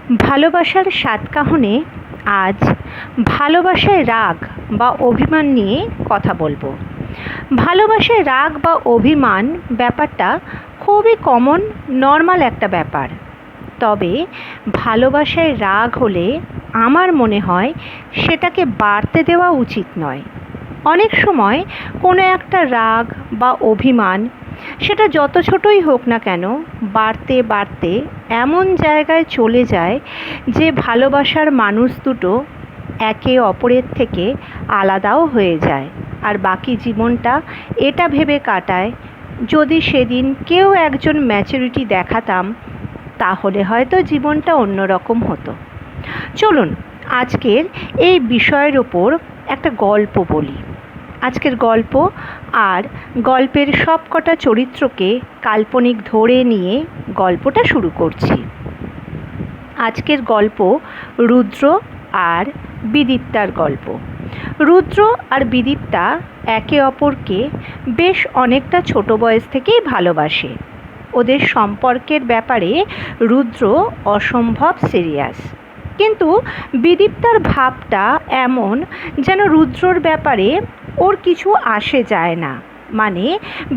ভালোবাসার সাতকাহনে আজ ভালোবাসায় রাগ বা অভিমান নিয়ে কথা বলবো। ভালোবাসায় রাগ বা অভিমান ব্যাপারটা খুবই কমন, নর্মাল একটা ব্যাপার। তবে ভালোবাসায় রাগ হলে আমার মনে হয় সেটাকে বাড়তে দেওয়া উচিত নয়। অনেক সময় কোনো একটা রাগ বা অভিমান, সেটা যত ছোটই হোক না কেন, বাড়তে বাড়তে এমন জায়গায় চলে যায় যে ভালোবাসার মানুষ দুটো একে অপরের থেকে আলাদাও হয়ে যায়। আর বাকি জীবনটা এটা ভেবে কাটায়, যদি সেদিন কেউ একজন ম্যাচুরিটি দেখাতাম তাহলে হয়তো জীবনটা অন্যরকম হতো। চলুন আজকের এই বিষয়ের ওপর একটা গল্প বলি। আজকের গল্প আর গল্পের সবকটা চরিত্রকে কাল্পনিক ধরে নিয়ে গল্পটা শুরু করছি। আজকের গল্প রুদ্র আর বিদীপ্তার গল্প। রুদ্র আর বিদীপ্তা একে অপরকে বেশ অনেকটা ছোট বয়স থেকেই ভালোবাসে। ওদের সম্পর্কের ব্যাপারে রুদ্র অসম্ভব সিরিয়াস, কিন্তু বিদীপ্তার ভাবটা এমন যেন রুদ্রর ব্যাপারে ওর কিছু আসে যায় না। মানে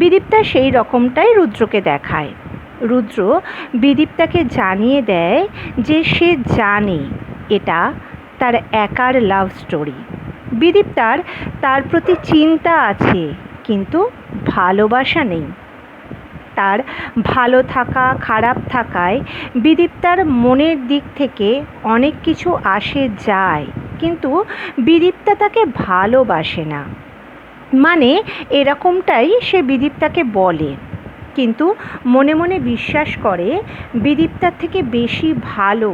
বিদীপ্তা সেই রকমটাই রুদ্রকে দেখায়। রুদ্র বিদীপ্তাকে জানিয়ে দেয় যে সে জানে এটা তার একার লাভ স্টোরি। বিদীপ্তার তার প্রতি চিন্তা আছে, কিন্তু ভালোবাসা নেই। তার ভালো থাকা খারাপ থাকায় বিদীপ্তার মনের দিক থেকে অনেক কিছু আসে যায়, কিন্তু বিদীপ্তা তাকে ভালোবাসে না। মানে এরকমটাই সে বিদীপ্তাকে বলে, কিন্তু মনে মনে বিশ্বাস করে বিদীপ্তার থেকে বেশি ভালো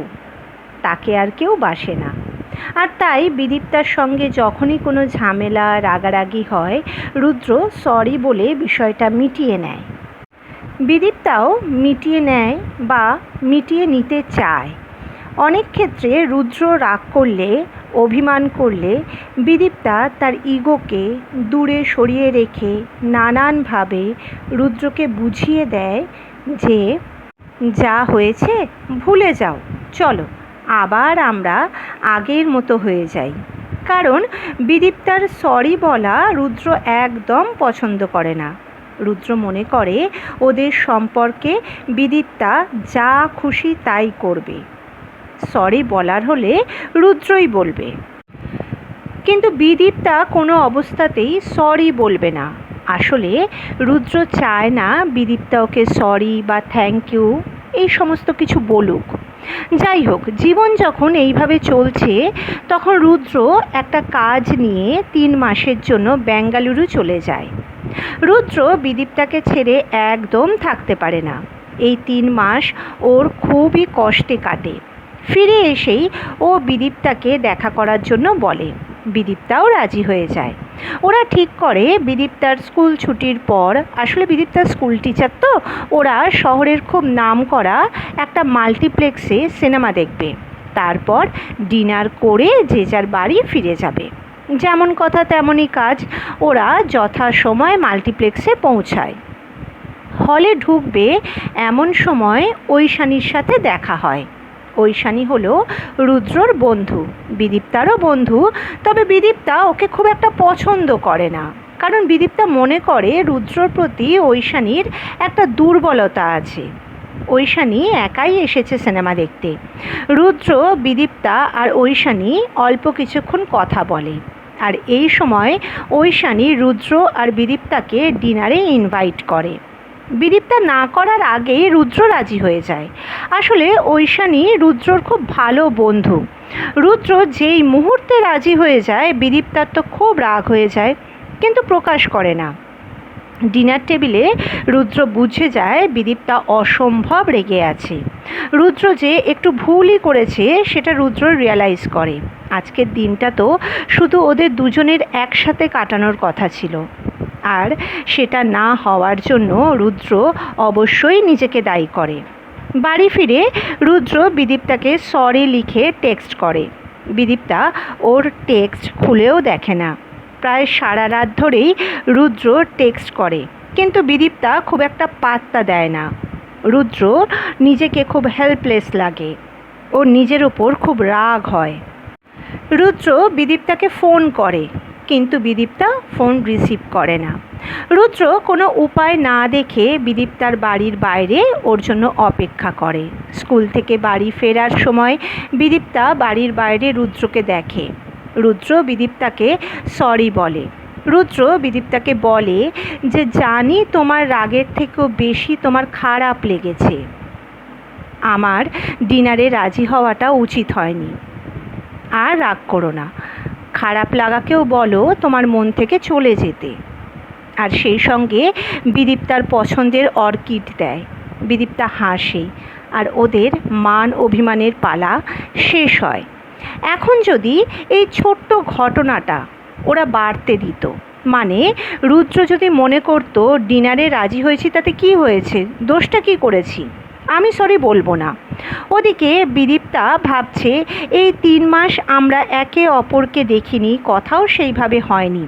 তাকে আর কেউ বাসে না। আর তাই বিদীপ্তার সঙ্গে যখনই কোনো ঝামেলা রাগারাগি হয়, রুদ্র সরি বলে বিষয়টা মিটিয়ে নেয়। বিদীপ্তাও মিটিয়ে নেয় বা মিটিয়ে নিতে চায়। অনেক ক্ষেত্রে রুদ্র রাগ করলে, অভিমান করলে বিদীপ্তা তার ইগোকে দূরে সরিয়ে রেখে নানানভাবে রুদ্রকে বুঝিয়ে দেয় যে যা হয়েছে ভুলে যাও, চলো আবার আমরা আগের মতো হয়ে যাই। কারণ বিদীপ্তার সরি বলা রুদ্র একদম পছন্দ করে না। রুদ্র মনে করে ওদের সম্পর্কে বিদীপ্তা যা খুশি তাই করবে, সরি বলার হলে রুদ্রই বলবে। কিন্তু বিদীপ্তা কোনো অবস্থাতেই সরি বলবে না। আসলে রুদ্র চায় না বিদীপ্তা ওকে সরি বা থ্যাংক ইউ এই সমস্ত কিছু বলুক। যাই হোক, জীবন যখন এইভাবে চলছে, তখন রুদ্র একটা কাজ নিয়ে 3 মাসের জন্য বেঙ্গালুরু চলে যায়। রুদ্র বিদীপ্তাকে ছেড়ে একদম থাকতে পারে না। এই 3 মাস ওর খুবই কষ্টে কাটে। ফিরে এসেই ও বিদীপ্তাকে দেখা করার জন্য বলে। বিদীপ্তাও রাজি হয়ে যায়। ওরা ঠিক করে বিদীপ্তার স্কুল ছুটির পর, আসলে বিদীপ্তার স্কুল টিচার তো, ওরা শহরের খুব নামকরা একটা মাল্টিপ্লেক্সে সিনেমা দেখবে। তারপর ডিনার করে যে যার বাড়ি ফিরে যাবে। যেমন কথা তেমনই কাজ, ওরা যথাসময় মাল্টিপ্লেক্সে পৌঁছায়। হলে ঢুকবে এমন সময় ঐশানীর সাথে দেখা হয়। ঐশানী হলো রুদ্রর বন্ধু, বিদীপ্তারও বন্ধু। তবে বিদীপ্তা ওকে খুব একটা পছন্দ করে না, কারণ বিদীপ্তা মনে করে রুদ্রর প্রতি ঐশানীর একটা দুর্বলতা আছে। ঐশানী একাই এসেছে সিনেমা দেখতে। রুদ্র, বিদীপ্তা আর ঐশানী অল্প কিছুক্ষণ কথা বলে। আর এই সময় ঐশানী রুদ্র আর বিদীপ্তাকে ডিনারে ইনভাইট করে। বিদীপ্তা না করার আগেই রুদ্র রাজি হয়ে যায়। আসলে ঐশানী রুদ্রর খুব ভালো বন্ধু। রুদ্র যেই মুহূর্তে রাজি হয়ে যায়, বিদীপ্তার তো খুব রাগ হয়ে যায়, কিন্তু প্রকাশ করে না। ডিনার টেবিলে রুদ্র বুঝে যায় বিদীপ্তা অসম্ভব রেগে আছে। রুদ্র যে একটু ভুলই করেছে সেটা রুদ্র রিয়ালাইজ করে। আজকের দিনটা তো শুধু ওদের দুজনের একসাথে কাটানোর কথা ছিল, আর সেটা না হওয়ার জন্য রুদ্র অবশ্যই নিজেকে দায়ী করে। বাড়ি ফিরে রুদ্র বিদীপ্তাকে সরি লিখে টেক্সট করে। বিদীপ্তা ওর টেক্সট খুলেও দেখে না। প্রায় সারা রাত ধরেই রুদ্র টেক্সট করে, কিন্তু বিদীপ্তা খুব একটা পাত্তা দেয় না। রুদ্র নিজেকে খুব হেল্পলেস লাগে। ওর নিজের ওপর খুব রাগ হয়। রুদ্র বিদীপ্তাকে ফোন করে, কিন্তু বিদীপ্তা ফোন রিসিভ করে না। রুদ্র কোনো উপায় না দেখে বিদীপ্তার বাড়ির বাইরে ওর জন্য অপেক্ষা করে। স্কুল থেকে বাড়ি ফেরার সময় বিদীপ্তা বাড়ির বাইরে রুদ্রকে দেখে। রুদ্র বিদীপ্তাকে সরি বলে। রুদ্র বিদীপ্তাকে বলে যে জানি তোমার রাগের থেকেও বেশি তোমার খারাপ লেগেছে, আমার ডিনারে রাজি হওয়াটা উচিত হয়নি, আর রাগ করো না, খারাপ লাগাকেও বলো তোমার মন থেকে চলে যেতে। আর সেই সঙ্গে বিদীপ্তার পছন্দের অর্কিড দেয়। বিদীপ্তা হাসে আর ওদের মান অভিমানের পালা শেষ হয়। এখন যদি এই ছোট্ট ঘটনাটা ওরা বাড়তে দিত, মানে রুদ্র যদি মনে করতো ডিনারে রাজি হয়েছি তাতে কি হয়েছে, দোষটা কি করেছি, আমি সরি বলবো না। ওদিকে বিদীপ্তা ভাবছে এই 3 মাস আমরা একে অপরকে দেখিনি, কথাও সেইভাবে হয়নি।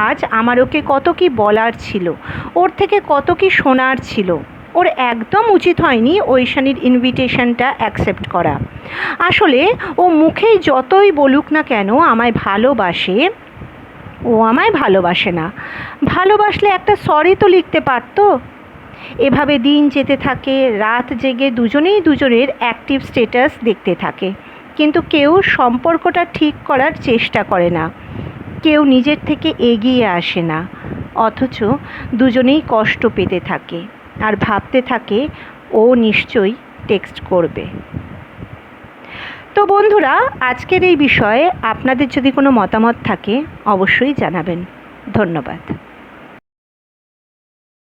আজ আমার ওকে কত কি বলার ছিল, ওর থেকে কত কি শোনার ছিল। ওর একদম উচিত হয়নি ঐশানীর ইনভিটেশনটা অ্যাকসেপ্ট করা। আসলে ও মুখেই যতই বলুক না কেন আমায় ভালোবাসে, ও আমায় ভালোবাসে না। ভালোবাসলে একটা সরি তো লিখতে পারতো। এভাবে দিন যেতে থাকে, রাত জেগে দুজনেই দুজনের অ্যাক্টিভ স্ট্যাটাস দেখতে থাকে, কিন্তু কেউ সম্পর্কটা ঠিক করার চেষ্টা করে না, কেউ নিজের থেকে এগিয়ে আসে না। অথচ দুজনেই কষ্ট পেতে থাকে আর ভাবতে থাকে ও নিশ্চয়ই টেক্সট করবে। তো বন্ধুরা, আজকের এই বিষয়ে আপনাদের যদি কোনো মতামত থাকে অবশ্যই জানাবেন। ধন্যবাদ।